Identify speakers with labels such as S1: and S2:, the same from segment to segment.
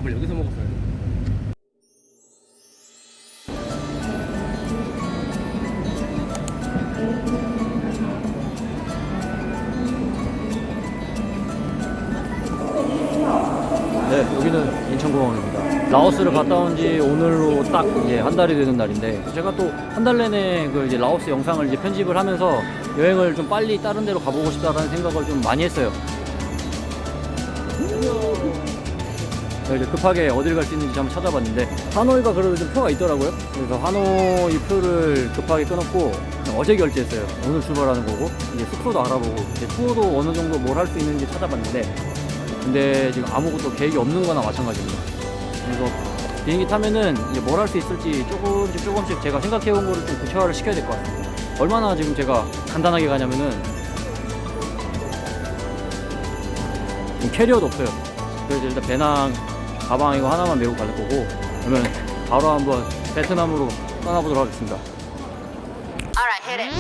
S1: 밥을 여기서 먹었어요.
S2: 네, 여기는 인천공항입니다. 라오스를 갔다 온 지 오늘로 딱 이제 한 달이 되는 날인데, 제가 또 한 달 내내 그 이제 라오스 영상을 이제 편집을 하면서 여행을 좀 빨리 다른 데로 가보고 싶다라는 생각을 좀 많이 했어요. 이제 급하게 어딜 갈 수 있는지 한번 찾아봤는데, 하노이가 그래도 좀 표가 있더라고요. 그래서 하노이 표를 급하게 끊었고 어제 결제했어요. 오늘 출발하는 거고, 이제 숙소도 알아보고 이제 투어도 어느 정도 뭘 할 수 있는지 찾아봤는데, 근데 지금 아무것도 계획이 없는 거나 마찬가지입니다. 그래서 비행기 타면은 이제 뭘 할 수 있을지 조금씩 제가 생각해 온 거를 좀 구체화를 시켜야 될 것 같습니다. 얼마나 지금 제가 간단하게 가냐면은 캐리어도 없어요. 그래서 일단 배낭 가방 이거 하나만 메고 갈 거고, 그러면 바로 한번 베트남으로 떠나보도록 하겠습니다.
S3: Alright, hit it.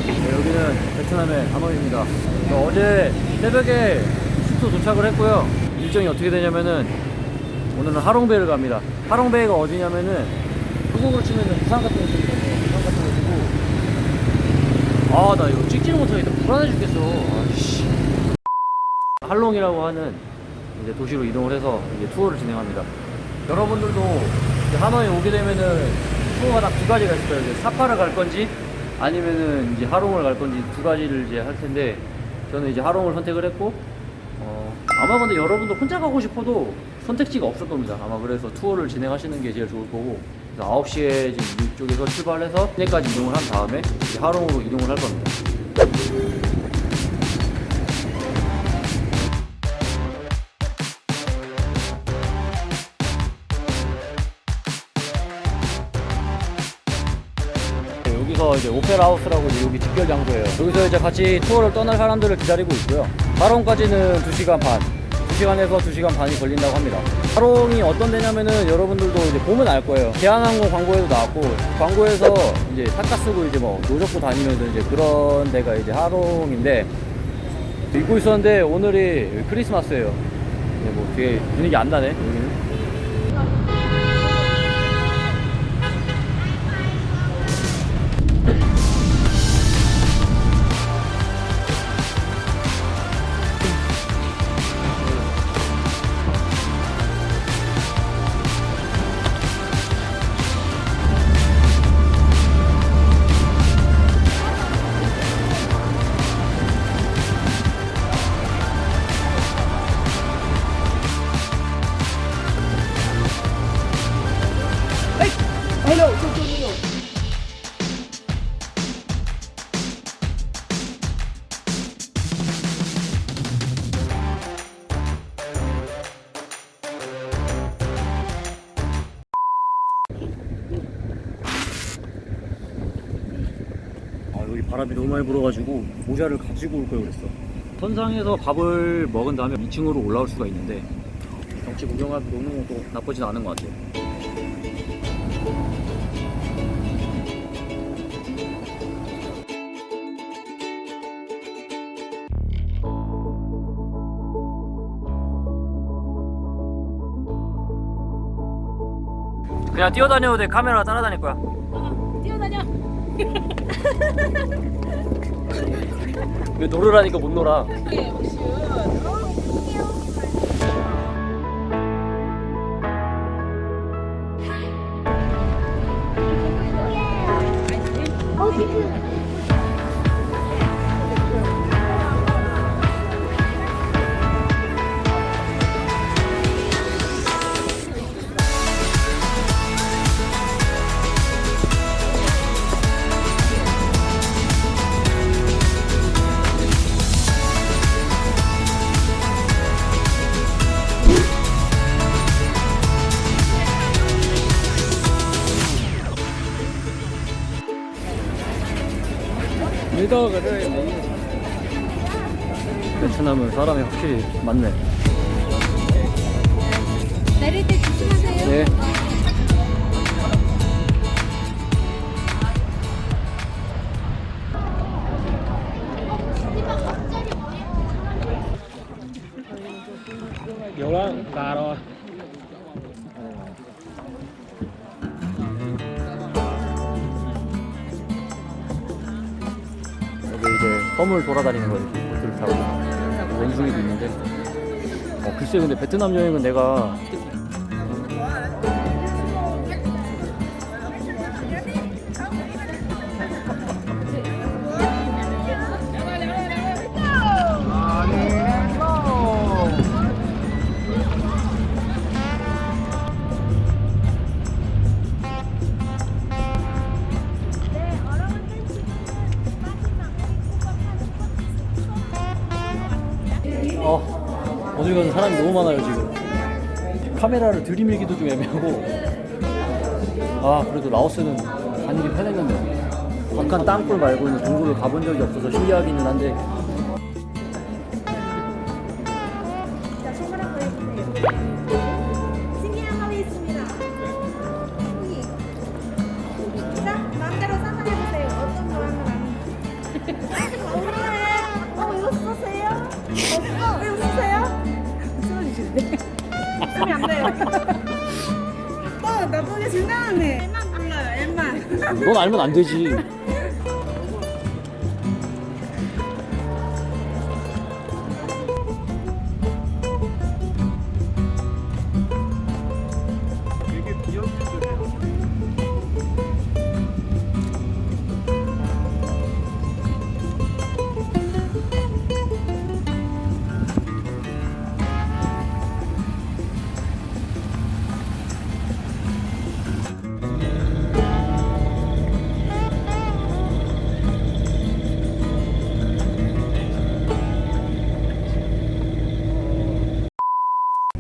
S2: 네, 여기는 베트남의 하노이입니다. 어제 새벽에 숙소 도착을 했고요. 일정이 어떻게 되냐면은 오늘은 하롱베이를 갑니다. 하롱베이가 어디냐면은 한국으로 치면은 부산 같은 곳이거든요. 부산 같은 곳이고, 아, 나 이거 찍지를 못하겠다. 불안해 죽겠어. 아이씨. 할롱이라고 하는 이제 도시로 이동을 해서 이제 투어를 진행합니다. 여러분들도 이제 하노이 오게 되면은 투어가 딱 두 가지가 있어요. 이제 사파를 갈 건지 아니면은 이제 하롱을 갈 건지 두 가지를 이제 할 텐데, 저는 이제 하롱을 선택을 했고, 아마 근데 여러분도 혼자 가고 싶어도 선택지가 없을 겁니다. 아마 그래서 투어를 진행하시는 게 제일 좋을 거고, 그래서 9시에 지금 이쪽에서 출발해서 시내까지 이동을 한 다음에 이제 하롱으로 이동을 할 겁니다. 여기서 이제 오페라 하우스라고 이제 여기 집결 장소예요. 여기서 이제 같이 투어를 떠날 사람들을 기다리고 있고요. 하롱까지는 2시간 반, 2시간에서 2시간 반이 걸린다고 합니다. 하롱이 어떤 데냐면은 여러분들도 이제 보면 알 거예요. 대한항공 광고에도 나왔고, 광고에서 이제 사카 쓰고 이제 뭐 노젓고 다니면서 이제 그런 데가 이제 하롱인데, 잊고 있었는데 오늘이 크리스마스예요. 뭐 되게 분위기 안 나네 여기는. 여기 바람이 너무 많이 불어가지고 모자를 가지고 올 걸 그랬어. 선상에서 밥을 먹은 다음에 2층으로 올라올 수가 있는데, 경치 구경하기 노는 것도 나쁘진 않은 것 같아요. 그냥 뛰어다녀도 돼. 카메라가 따라다닐 거야.
S3: 뛰어다녀.
S2: 왜 놀으라니까 못 놀아.
S3: 네, 옥슈.
S2: 이거를 베트남은 사람이 확실히 많네.
S3: 내릴 때 조심하세요.
S2: 네.
S1: Nhiều đó, già rồi.
S2: 여기 이제 섬을 돌아다니는 거예요. 보트를 타고 원숭이도 있는데. 글쎄 근데 베트남 여행은 내가 어딜 가든 사람이 너무 많아요 지금. 카메라를 들이밀기도 좀 애매하고. 그래도 라오스는 다니기 편했는데 북한 땅굴 말고는 동굴을 가본 적이 없어서 신기하기는 한데.
S4: 자, 손가락 보여주세요. 신기한 거 있습니다. 여기. 자, 마음대로 상상해보세요. 어떤 모양을 하는지. 왜 웃으세요? 왜 웃으세요? 웃어주시네. 웃으면 안 돼요. 나보기 진단하네. M만 불러요, M만.
S2: 넌 알면 안 되지.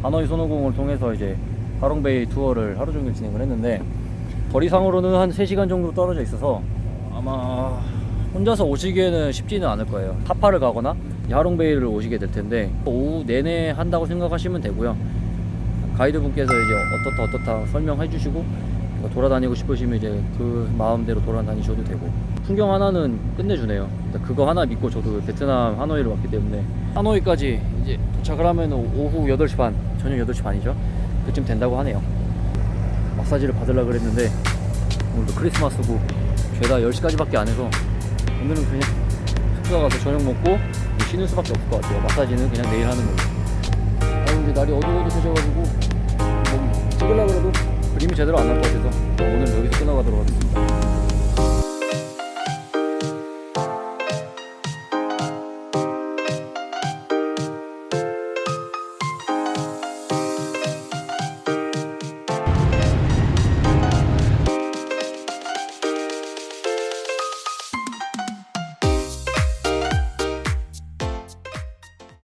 S2: 하노이 손오공을 통해서 이제 하롱베이 투어를 하루 종일 진행을 했는데, 거리상으로는 한 3시간 정도 떨어져 있어서 아마 혼자서 오시기에는 쉽지는 않을 거예요. 하파를 가거나 하롱베이를 오시게 될 텐데 오후 내내 한다고 생각하시면 되고요. 가이드분께서 이제 어떻다 설명해 주시고 돌아다니고 싶으시면 이제 그 마음대로 돌아다니셔도 되고, 풍경 하나는 끝내주네요. 그거 하나 믿고 저도 베트남 하노이를 왔기 때문에 하노이까지 이제 도착을 하면 오후 8시 반, 저녁 8시 반이죠. 그쯤 된다고 하네요. 마사지를 받으려고 그랬는데 오늘도 크리스마스고 죄다 10시까지밖에 안 해서 오늘은 그냥 숙소 가서 저녁 먹고 쉬는 수밖에 없을 것 같아요. 마사지는 그냥 내일 하는 걸로. 이제 날이 어둑어둑해져가지고 뭐 찍으려고 해도 그림이 제대로 안 날 것 같아서 오늘 여기서 끝나가도록 하겠습니다.